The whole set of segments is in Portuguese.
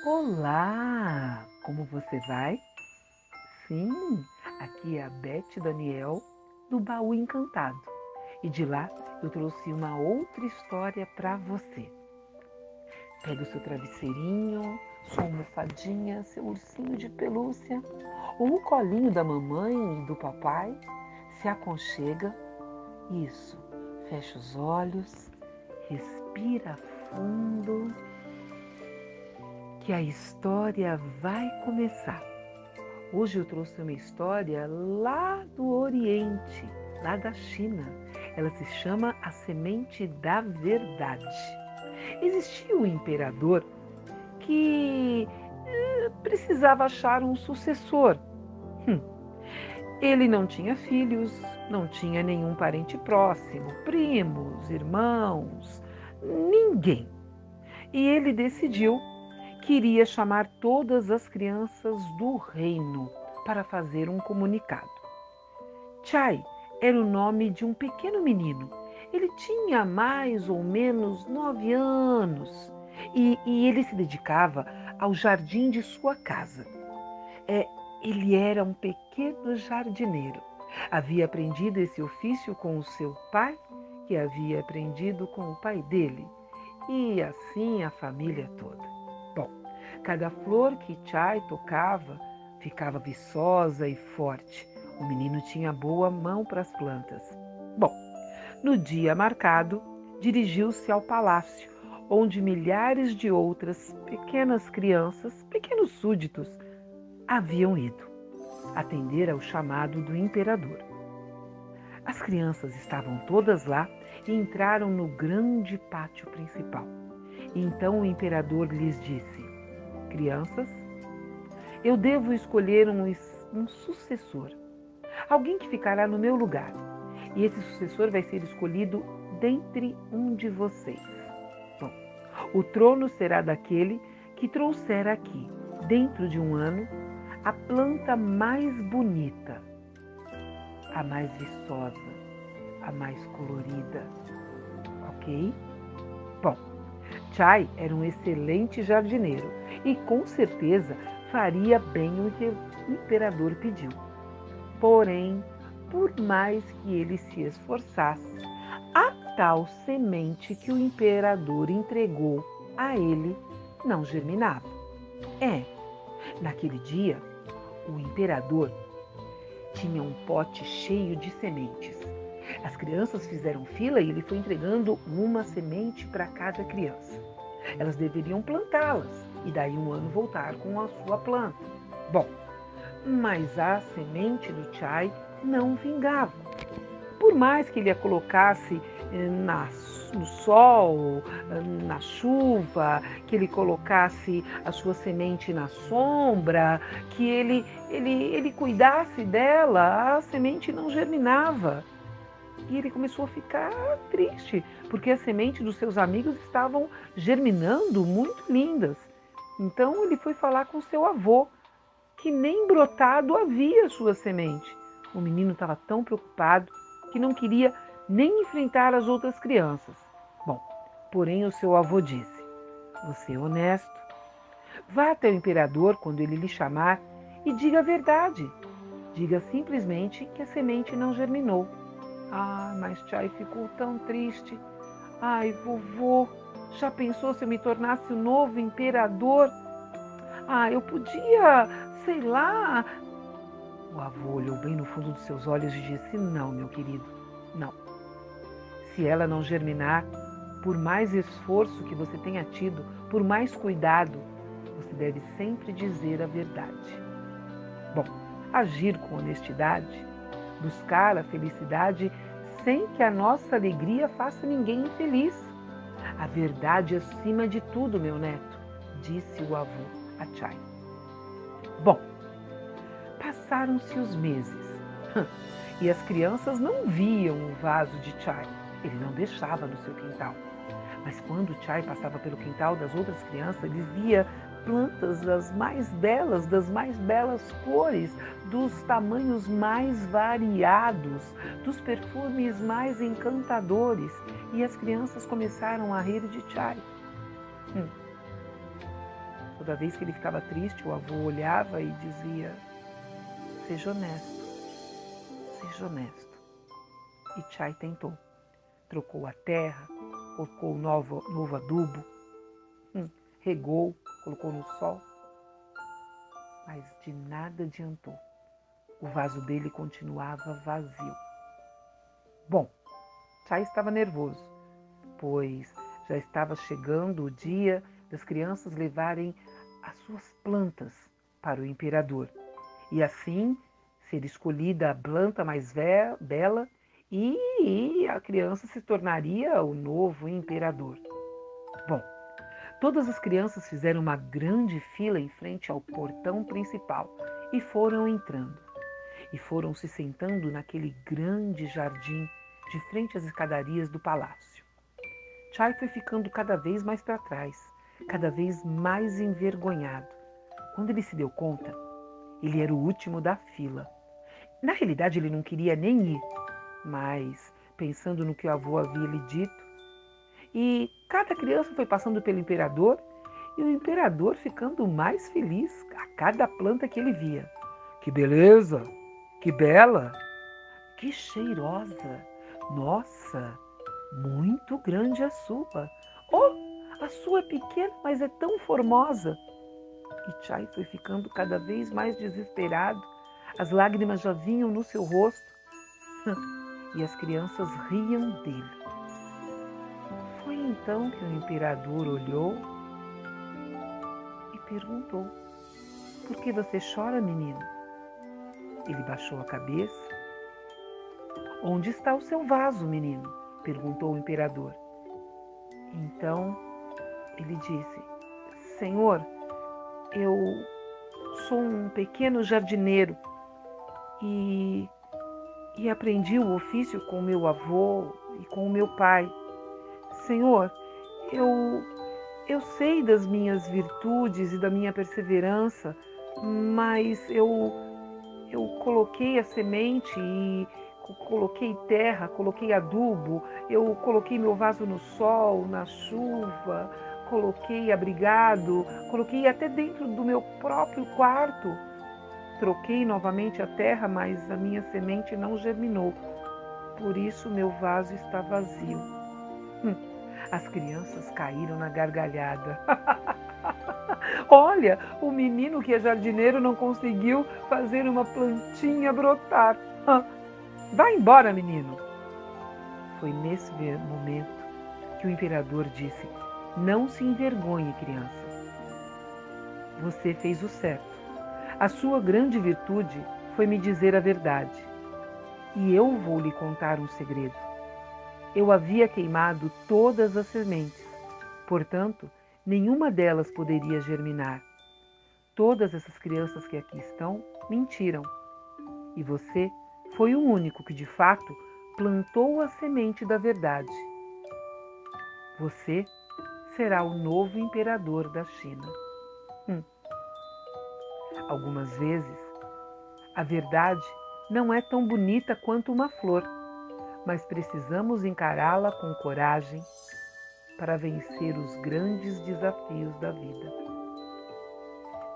Olá! Como você vai? Sim, aqui é a Beth Daniel do Baú Encantado e de lá eu trouxe uma outra história para você. Pega o seu travesseirinho, sua almofadinha, seu ursinho de pelúcia ou o colinho da mamãe e do papai, se aconchega. Isso, fecha os olhos, respira fundo, que a história vai começar. Hoje eu trouxe uma história lá do Oriente, lá da China. Ela se chama A Semente da Verdade. Existia um imperador que precisava achar um sucessor. Ele não tinha filhos, não tinha nenhum parente próximo, primos, irmãos, ninguém. E ele decidiu que iria chamar todas as crianças do reino para fazer um comunicado. Chai era o nome de um pequeno menino. Ele tinha mais ou menos 9 anos e ele se dedicava ao jardim de sua casa. Ele era um pequeno jardineiro. Havia aprendido esse ofício com o seu pai, que havia aprendido com o pai dele, e assim a família toda. Bom, cada flor que Chai tocava ficava viçosa e forte. O menino tinha boa mão para as plantas. Bom, no dia marcado, dirigiu-se ao palácio, onde milhares de outras pequenas crianças, pequenos súditos, haviam ido atender ao chamado do imperador. As crianças estavam todas lá e entraram no grande pátio principal. E então o imperador lhes disse: crianças, eu devo escolher um sucessor, alguém que ficará no meu lugar. E esse sucessor vai ser escolhido dentre um de vocês. Bom, o trono será daquele que trouxer aqui, dentro de um ano, a planta mais bonita, a mais viçosa, a mais colorida. Ok? Bom, Chai era um excelente jardineiro e com certeza faria bem o que o imperador pediu. Porém, por mais que ele se esforçasse, a tal semente que o imperador entregou a ele não germinava. Naquele dia, o imperador tinha um pote cheio de sementes. As crianças fizeram fila e ele foi entregando uma semente para cada criança. Elas deveriam plantá-las e daí um ano voltar com a sua planta. Bom, mas a semente do Chai não vingava. Por mais que ele a colocasse no sol, na chuva, que ele colocasse a sua semente na sombra, que ele cuidasse dela, a semente não germinava. E ele começou a ficar triste, porque as sementes dos seus amigos estavam germinando muito lindas. Então ele foi falar com seu avô, que nem brotado havia sua semente. O menino estava tão preocupado que não queria nem enfrentar as outras crianças. Bom, porém o seu avô disse: você é honesto. Vá até o imperador quando ele lhe chamar e diga a verdade. Diga simplesmente que a semente não germinou. Ah, mas Chai ficou tão triste. Ai, vovô, já pensou se eu me tornasse o novo imperador? Ah, eu podia, sei lá. O avô olhou bem no fundo dos seus olhos e disse: não, meu querido, não. Se ela não germinar, por mais esforço que você tenha tido, por mais cuidado, você deve sempre dizer a verdade. Bom, agir com honestidade, buscar a felicidade sem que a nossa alegria faça ninguém infeliz. A verdade acima de tudo, meu neto, disse o avô a Chai. Bom, passaram-se os meses e as crianças não viam o vaso de Chai. Ele não deixava no seu quintal. Mas quando Chai passava pelo quintal das outras crianças, ele via plantas das mais belas cores, dos tamanhos mais variados, dos perfumes mais encantadores. E as crianças começaram a rir de Chai. Toda vez que ele ficava triste, o avô olhava e dizia: seja honesto, seja honesto. E Chai tentou. Trocou a terra, colocou novo adubo, regou, colocou no sol, mas de nada adiantou. O vaso dele continuava vazio. Bom, Chai estava nervoso, pois já estava chegando o dia das crianças levarem as suas plantas para o imperador. E assim ser escolhida a planta mais bela e a criança se tornaria o novo imperador. Bom, todas as crianças fizeram uma grande fila em frente ao portão principal e foram entrando. E foram se sentando naquele grande jardim de frente às escadarias do palácio. Chai foi ficando cada vez mais para trás, cada vez mais envergonhado. Quando ele se deu conta, ele era o último da fila. Na realidade, ele não queria nem ir, mas pensando no que o avô havia lhe dito, e cada criança foi passando pelo imperador, e o imperador ficando mais feliz a cada planta que ele via. Que beleza! Que bela! Que cheirosa! Nossa, muito grande a sua! Oh, a sua é pequena, mas é tão formosa! E Chai foi ficando cada vez mais desesperado. As lágrimas já vinham no seu rosto e as crianças riam dele. Foi então que o imperador olhou e perguntou: por que você chora, menino? Ele baixou a cabeça. Onde está o seu vaso, menino? Perguntou o imperador. Então ele disse: Senhor, eu sou um pequeno jardineiro e aprendi o ofício com meu avô e com o meu pai. Senhor, eu sei das minhas virtudes e da minha perseverança, mas eu coloquei a semente e coloquei terra, coloquei adubo, eu coloquei meu vaso no sol, na chuva, coloquei abrigado, coloquei até dentro do meu próprio quarto. Troquei novamente a terra, mas a minha semente não germinou. Por isso meu vaso está vazio. As crianças caíram na gargalhada. Olha, o menino que é jardineiro não conseguiu fazer uma plantinha brotar. Vai embora, menino. Foi nesse momento que o imperador disse: não se envergonhe, criança. Você fez o certo. A sua grande virtude foi me dizer a verdade. E eu vou lhe contar um segredo. Eu havia queimado todas as sementes, portanto, nenhuma delas poderia germinar. Todas essas crianças que aqui estão mentiram. E você foi o único que, de fato, plantou a semente da verdade. Você será o novo imperador da China. Algumas vezes, a verdade não é tão bonita quanto uma flor, mas precisamos encará-la com coragem para vencer os grandes desafios da vida.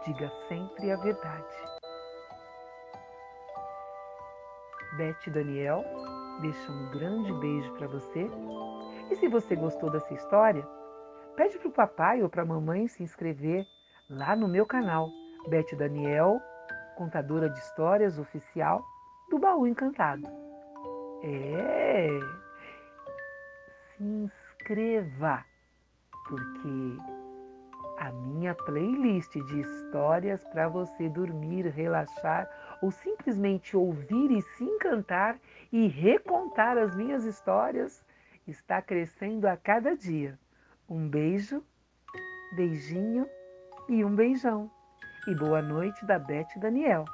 Diga sempre a verdade. Beth Daniel deixa um grande beijo para você. E se você gostou dessa história, pede para o papai ou para a mamãe se inscrever lá no meu canal, Beth Daniel, contadora de histórias oficial do Baú Encantado. Se inscreva, porque a minha playlist de histórias para você dormir, relaxar ou simplesmente ouvir e se encantar e recontar as minhas histórias está crescendo a cada dia. Um beijo, beijinho e um beijão. E boa noite da Beth Daniel.